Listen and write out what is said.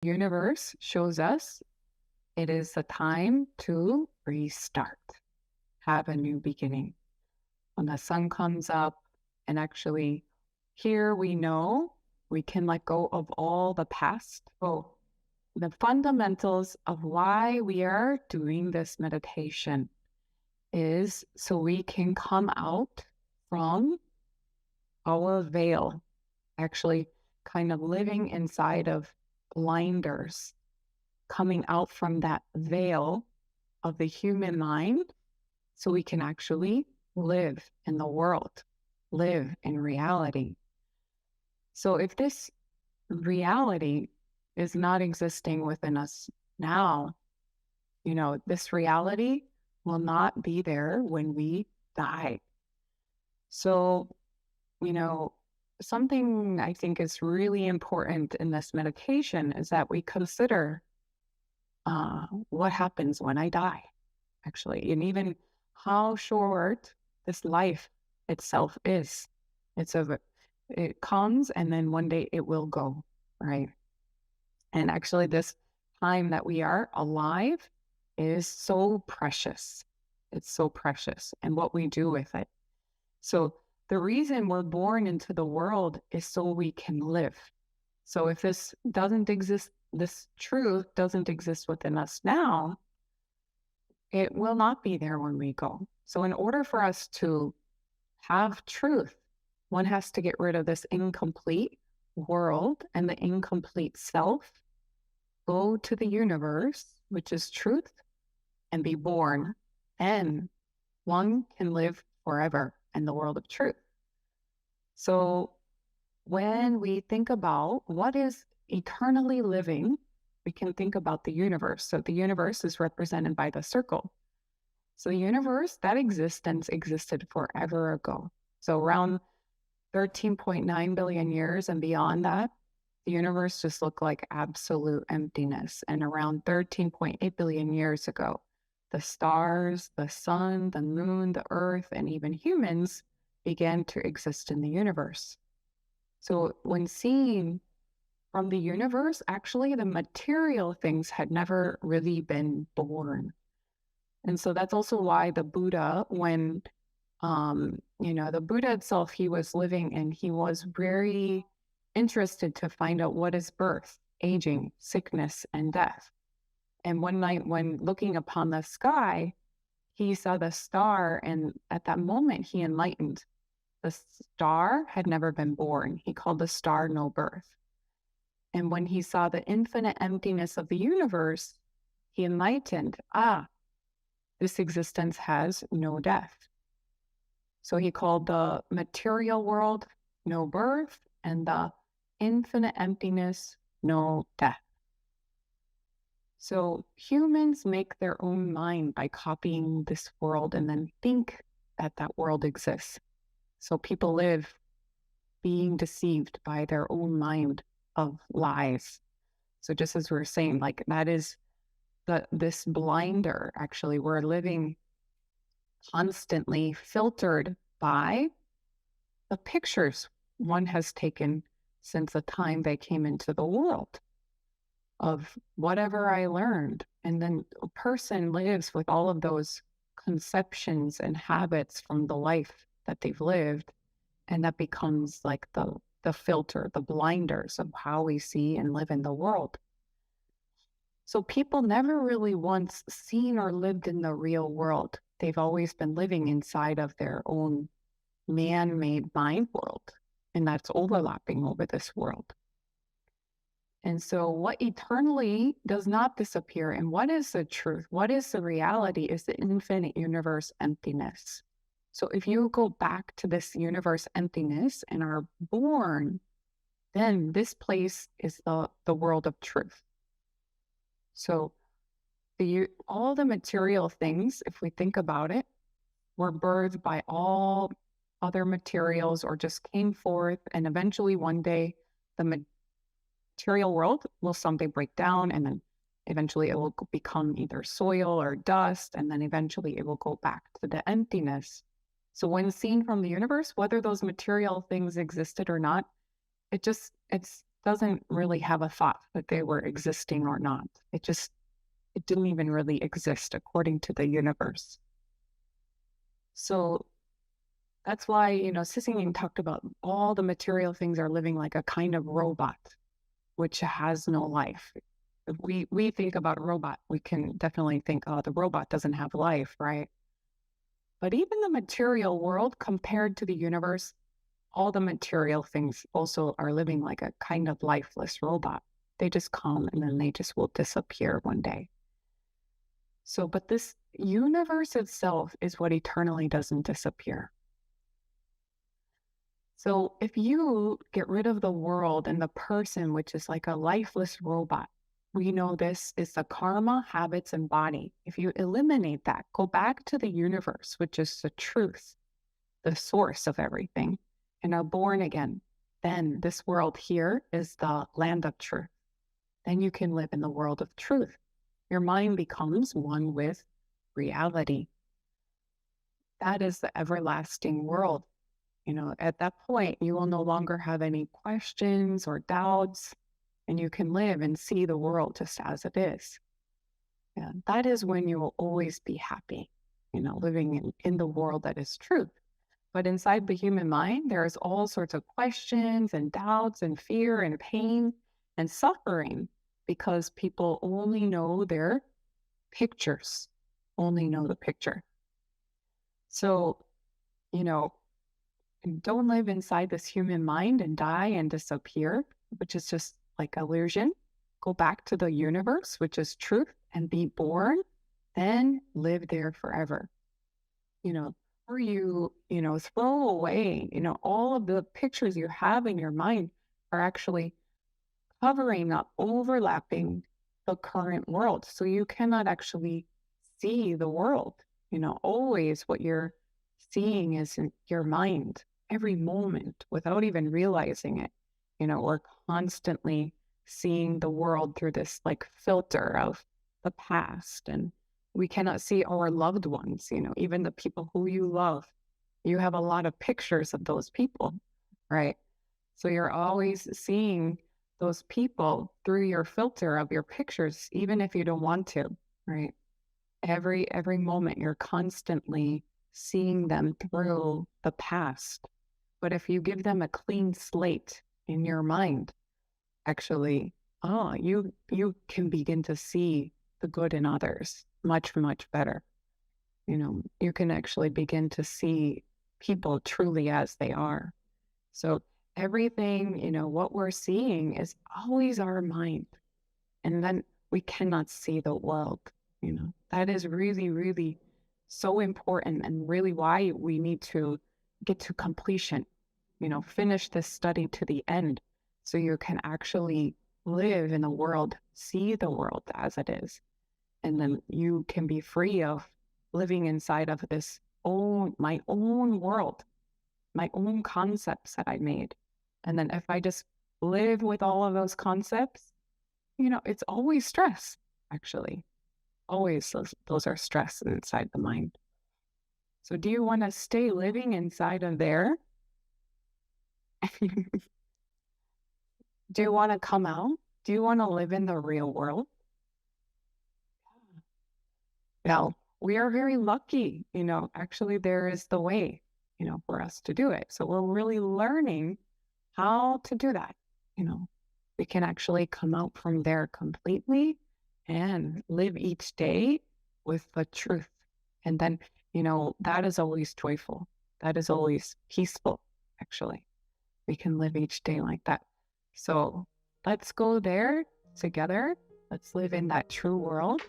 Universe shows us it is a time to restart, have a new beginning. When the sun comes up, and actually, here we know we can let go of all the past. Oh, the fundamentals of why we are doing this meditation is so we can come out from our veil, actually, kind of living inside of blinders, coming out from that veil of the human mind so we can actually live in the world, live in reality. So if this reality is not existing within us now, this reality will not be there when we die. So, you know, something I think is really important in this meditation is that we consider what happens when I die, actually, and even how short this life itself is. It comes and then one day it will go, right? And actually, this time that we are alive is so precious. It's so precious, and what we do with it. So, the reason we're born into the world is so we can live. So, if this doesn't exist, this truth doesn't exist within us now, it will not be there when we go. So, in order for us to have truth, one has to get rid of this incomplete world and the incomplete self, go to the universe, which is truth, and be born. And one can live forever in the world of truth. So when we think about what is eternally living, we can think about the universe. So the universe is represented by the circle. So the universe, that existence existed forever ago. So around 13.9 billion years and beyond that, the universe just looked like absolute emptiness. And around 13.8 billion years ago, the stars, the sun, the moon, the earth, and even humans began to exist in the universe. So when seen from the universe, actually the material things had never really been born. And so that's also why the Buddha, when the Buddha itself, he was living and he was very interested to find out what is birth, aging, sickness, and death. And one night when looking upon the sky, he saw the star, and at that moment he enlightened. The star had never been born. He called the star no birth. And when he saw the infinite emptiness of the universe, he enlightened, this existence has no death. So he called the material world no birth and the infinite emptiness no death. So humans make their own mind by copying this world and then think that that world exists. So people live being deceived by their own mind of lies. So just as we were saying, like that is this blinder, actually, we're living constantly filtered by the pictures one has taken since the time they came into the world of whatever I learned. And then a person lives with all of those conceptions and habits from the life that they've lived. And that becomes like the filter, the blinders of how we see and live in the world. So people never really once seen or lived in the real world. They've always been living inside of their own man-made mind world, and that's overlapping over this world. And so what eternally does not disappear, and what is the truth, what is the reality, is the infinite universe emptiness. So if you go back to this universe emptiness and are born, then this place is the world of truth. So all the material things, if we think about it, were birthed by all other materials or just came forth. And eventually one day, the material world will someday break down, and then eventually it will become either soil or dust. And then eventually it will go back to the emptiness. So when seen from the universe, whether those material things existed or not, it's doesn't really have a thought that they were existing or not. It didn't even really exist according to the universe. So that's why, Sissing talked about all the material things are living like a kind of robot, which has no life. If we think about a robot, we can definitely think, oh, the robot doesn't have life, right? But even the material world compared to the universe, all the material things also are living like a kind of lifeless robot. They just come and then they just will disappear one day. So, but this universe itself is what eternally doesn't disappear. So, if you get rid of the world and the person, which is like a lifeless robot, we know this is the karma, habits, and body. If you eliminate that, go back to the universe, which is the truth, the source of everything, and are born again, then this world here is the land of truth. Then you can live in the world of truth. Your mind becomes one with reality. That is the everlasting world. At that point, you will no longer have any questions or doubts, and you can live and see the world just as it is. Yeah, that is when you will always be happy, living in the world that is truth. But inside the human mind, there's all sorts of questions and doubts and fear and pain and suffering because people only know their pictures, only know the picture. So, you know, don't live inside this human mind and die and disappear, which is just like illusion. Go back to the universe, which is truth, and be born, then live there forever. Or throw away, all of the pictures you have in your mind are actually covering up, overlapping the current world. So you cannot actually see the world. Always what you're seeing is in your mind every moment without even realizing it. We're constantly seeing the world through this like filter of the past, and we cannot see our loved ones, even the people who you love. You have a lot of pictures of those people, right? So you're always seeing those people through your filter of your pictures, even if you don't want to, right? Every moment you're constantly seeing them through the past. But if you give them a clean slate in your mind, actually, you can begin to see the good in others much, much better. You can actually begin to see people truly as they are. So everything, what we're seeing is always our mind. And then we cannot see the world. That is really, really so important, and really why we need to get to completion, finish this study to the end so you can actually live in the world, see the world as it is. And then you can be free of living inside of my own world, my own concepts that I made. And then if I just live with all of those concepts, it's always stress, actually. Always those are stress inside the mind. So do you want to stay living inside of there? Do you want to come out? Do you want to live in the real world? Now, we are very lucky, actually there is the way, for us to do it. So we're really learning how to do that. We can actually come out from there completely and live each day with the truth. And then, that is always joyful. That is always peaceful, actually. We can live each day like that. So let's go there together. Let's live in that true world.